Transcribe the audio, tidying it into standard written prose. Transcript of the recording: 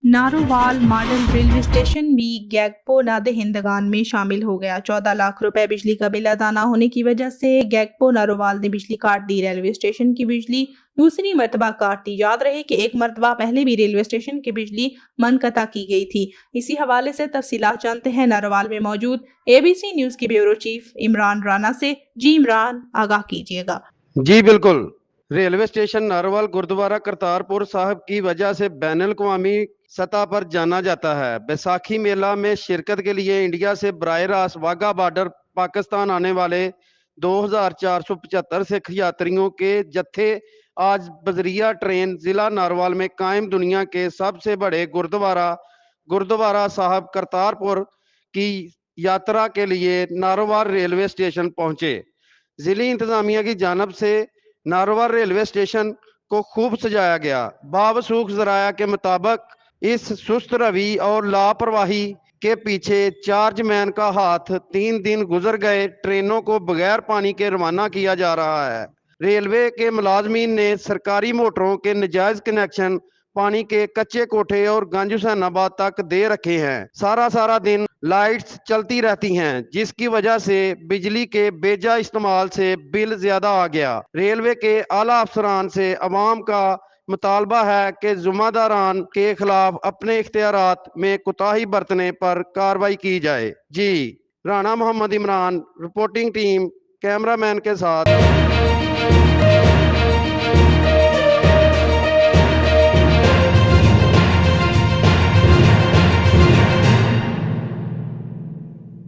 Narowal model railway station भी गैगपो नादहिंदगान में शामिल हो गया। 14 लाख रुपए बिजली का बिल अदा न होने की वजह से गैगपो नारोवाल ने बिजली काट दी। रेलवे स्टेशन की बिजली दूसरी मरतबा काट दी। याद रहे कि एक मरतबा पहले भी रेलवे स्टेशन की बिजली मनकता की गई थी। इसी हवाले से तफसीलात जानते हैं नारोवाल में मौजूद ABC न्यूज के ब्यूरो चीफ इमरान राना से। जी इमरान, आगाह कीजिएगा। जी बिल्कुल। रेलवे स्टेशन नारोवाल गुरुद्वारा करतारपुर साहिब की वजह से बैनुल अक़वामी सतह पर जाना जाता है। बैसाखी मेला में शिरकत के लिए इंडिया से बराह रास्त वाघा बॉर्डर पाकिस्तान आने वाले 2475 सिख यात्रियों के जत्थे आज बजरिया ट्रेन जिला नारोवाल में कायम दुनिया के सबसे बड़े गुरुद्वारा साहिब करतारपुर की यात्रा के लिए नारोवाल रेलवे स्टेशन पहुंचे। जिली इंतजामिया की जानब से नारोवाल रेलवे स्टेशन को खूब सजाया गया। बावसूख ज़राया के मुताबिक इस सुस्त रवि और लापरवाही के पीछे चार्जमैन का हाथ। 3 दिन गुजर गए, ट्रेनों को बगैर पानी के रवाना किया जा रहा है। रेलवे के मुलाजमीन ने सरकारी मोटरों के नजायज कनेक्शन पानी के कच्चे कोठे और गंज हुसैनाबाद तक दे रखे हैं। सारा दिन लाइट्स चलती रहती हैं, जिसकी वजह से बिजली के बेजा इस्तेमाल से बिल ज्यादा आ गया। रेलवे के आला अफसरान से अवाम का मुतालबा है कि जुम्मेदारान के खिलाफ अपने इख्तियारात में कोताही बरतने पर कार्रवाई की जाए। जी, Rana Mohammad Imran, reporting team, cameraman के साथ।